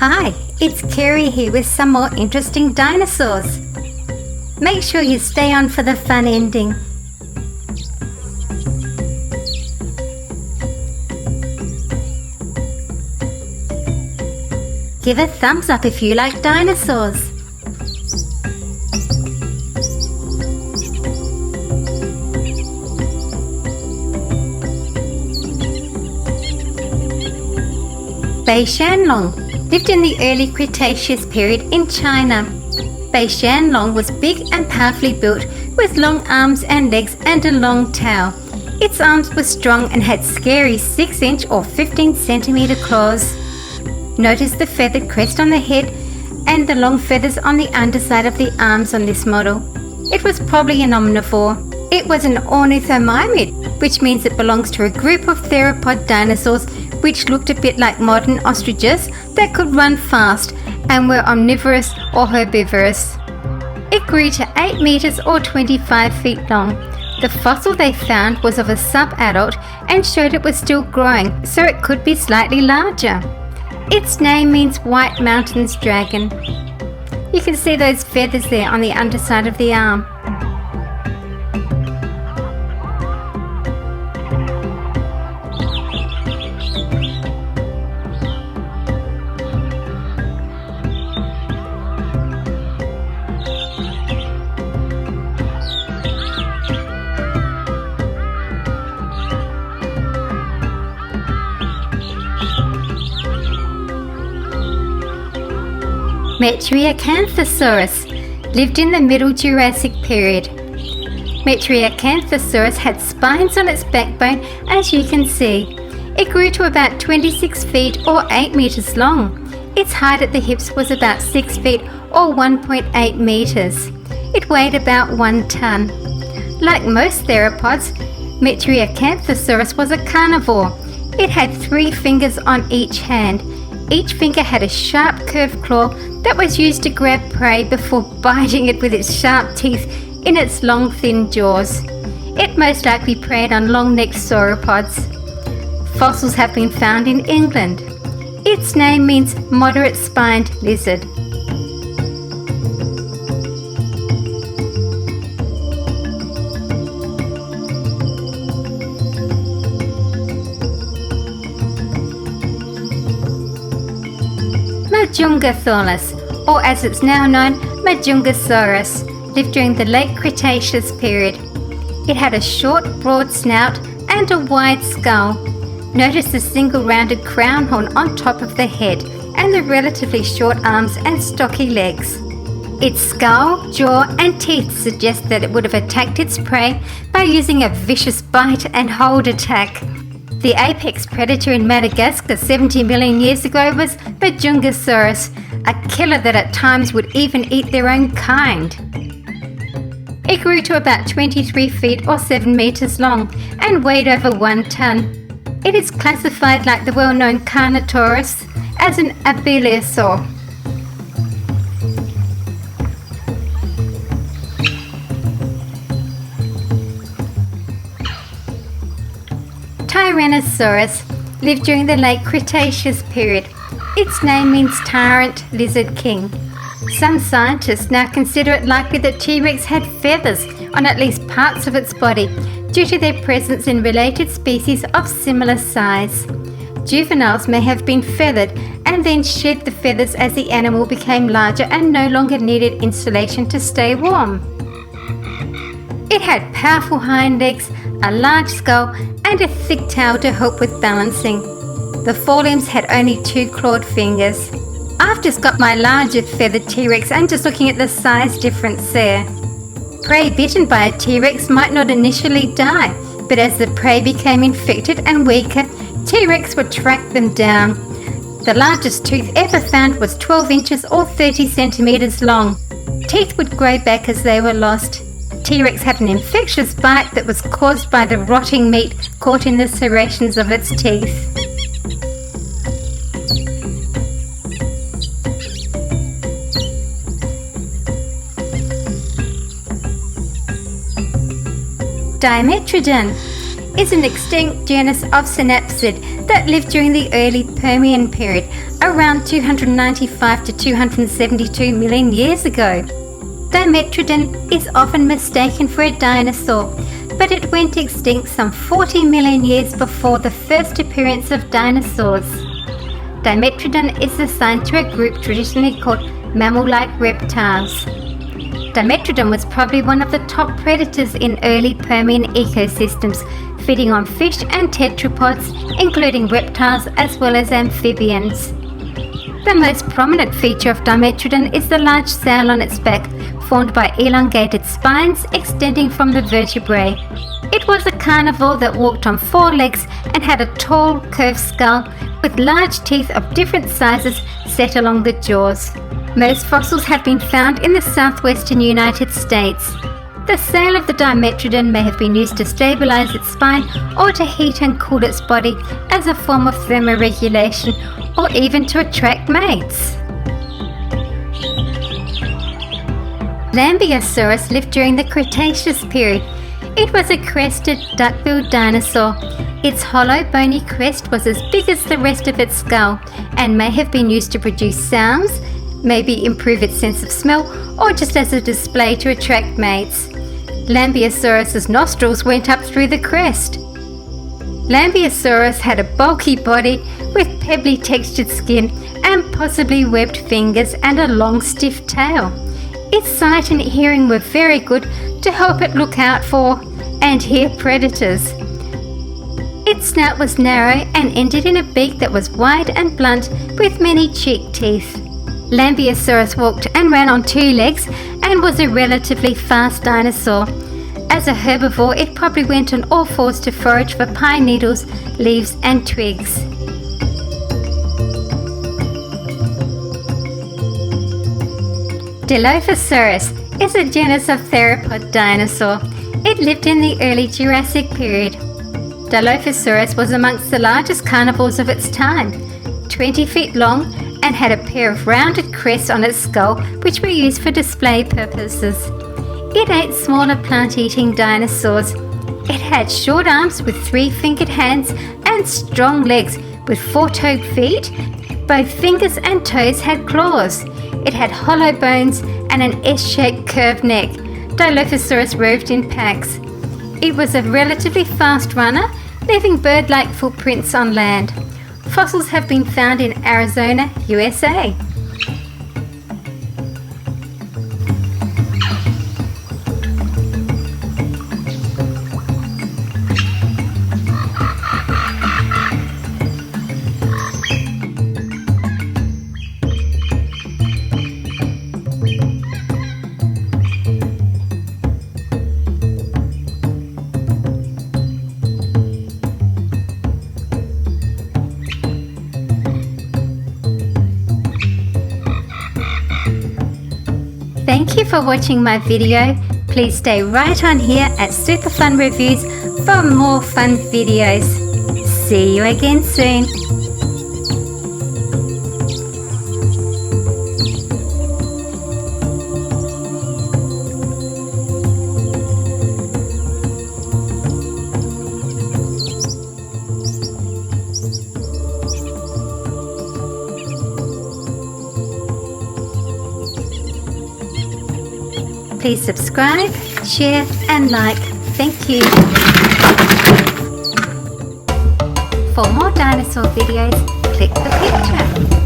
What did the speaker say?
Hi, it's Kerry here with some more interesting dinosaurs. Make sure you stay on for the fun ending. Give a thumbs up if you like dinosaurs. BEISHANLONG lived in the early Cretaceous period in China. BEISHANLONG was big and powerfully built with long arms and legs and a long tail. Its arms were strong and had scary 6-inch or 15-centimeter claws. Notice the feathered crest on the head and the long feathers on the underside of the arms on this model. It was probably an omnivore. It was an ornithomimid, which means it belongs to a group of theropod dinosaurs which looked a bit like modern ostriches that could run fast and were omnivorous or herbivorous. It grew to 8 meters or 25 feet long. The fossil they found was of a sub-adult and showed it was still growing, so it could be slightly larger. Its name means White Mountain's Dragon. You can see those feathers there on the underside of the arm. Metriacanthosaurus lived in the Middle Jurassic period. Metriacanthosaurus had spines on its backbone, as you can see. It grew to about 26 feet or 8 meters long. Its height at the hips was about 6 feet or 1.8 meters. It weighed about 1 ton. Like most theropods, Metriacanthosaurus was a carnivore. It had 3 fingers on each hand. Each finger had a sharp curved claw that was used to grab prey before biting it with its sharp teeth in its long thin jaws. It most likely preyed on long-necked sauropods. Fossils have been found in England. Its name means moderate-spined lizard. Majungasaurus, or as it's now known, Majungasaurus, lived during the late Cretaceous period. It had a short, broad snout and a wide skull. Notice the single rounded crown horn on top of the head and the relatively short arms and stocky legs. Its skull, jaw and teeth suggest that it would have attacked its prey by using a vicious bite and hold attack. The apex predator in Madagascar 70 million years ago was Majungasaurus, a killer that at times would even eat their own kind. It grew to about 23 feet or 7 meters long and weighed over 1 ton. It is classified like the well-known Carnotaurus as an abelisaur. Tyrannosaurus lived during the late Cretaceous period. Its name means tyrant lizard king. Some scientists now consider it likely that T-Rex had feathers on at least parts of its body due to their presence in related species of similar size. Juveniles may have been feathered and then shed the feathers as the animal became larger and no longer needed insulation to stay warm. It had powerful hind legs, a large skull and a thick tail to help with balancing. The forelimbs had only 2 clawed fingers. I've just got my larger feathered T-Rex and just looking at the size difference there. Prey bitten by a T-Rex might not initially die, but as the prey became infected and weaker, T-Rex would track them down. The largest tooth ever found was 12 inches or 30 centimeters long. Teeth would grow back as they were lost. T-Rex had an infectious bite that was caused by the rotting meat caught in the serrations of its teeth. Dimetrodon is an extinct genus of synapsid that lived during the early Permian period around 295 to 272 million years ago. Dimetrodon is often mistaken for a dinosaur, but it went extinct some 40 million years before the first appearance of dinosaurs. Dimetrodon is assigned to a group traditionally called mammal-like reptiles. Dimetrodon was probably one of the top predators in early Permian ecosystems, feeding on fish and tetrapods, including reptiles as well as amphibians. The most prominent feature of Dimetrodon is the large sail on its back, formed by elongated spines extending from the vertebrae. It was a carnivore that walked on 4 legs and had a tall, curved skull with large teeth of different sizes set along the jaws. Most fossils have been found in the southwestern United States. The sail of the Dimetrodon may have been used to stabilize its spine or to heat and cool its body as a form of thermoregulation, or even to attract mates. Lambeosaurus lived during the Cretaceous period. It was a crested, duck-billed dinosaur. Its hollow, bony crest was as big as the rest of its skull and may have been used to produce sounds, maybe improve its sense of smell, or just as a display to attract mates. Lambeosaurus's nostrils went up through the crest. Lambeosaurus had a bulky body with pebbly textured skin and possibly webbed fingers and a long stiff tail. Its sight and hearing were very good to help it look out for and hear predators. Its snout was narrow and ended in a beak that was wide and blunt with many cheek teeth. Lambeosaurus walked and ran on 2 legs and was a relatively fast dinosaur. As a herbivore, it probably went on all fours to forage for pine needles, leaves and twigs. Dilophosaurus is a genus of theropod dinosaur. It lived in the early Jurassic period. Dilophosaurus was amongst the largest carnivores of its time, 20 feet long, and had a pair of rounded crests on its skull which were used for display purposes. It ate smaller plant-eating dinosaurs. It had short arms with 3-fingered hands and strong legs with 4-toed feet. Both fingers and toes had claws. It had hollow bones and an S-shaped curved neck. Dilophosaurus roved in packs. It was a relatively fast runner, leaving bird-like footprints on land. Fossils have been found in Arizona, USA. Thank you for watching my video. Please stay right on here at SuperFunReviews for more fun videos. See you again soon. Please subscribe, share and like. Thank you. For more dinosaur videos, click the picture.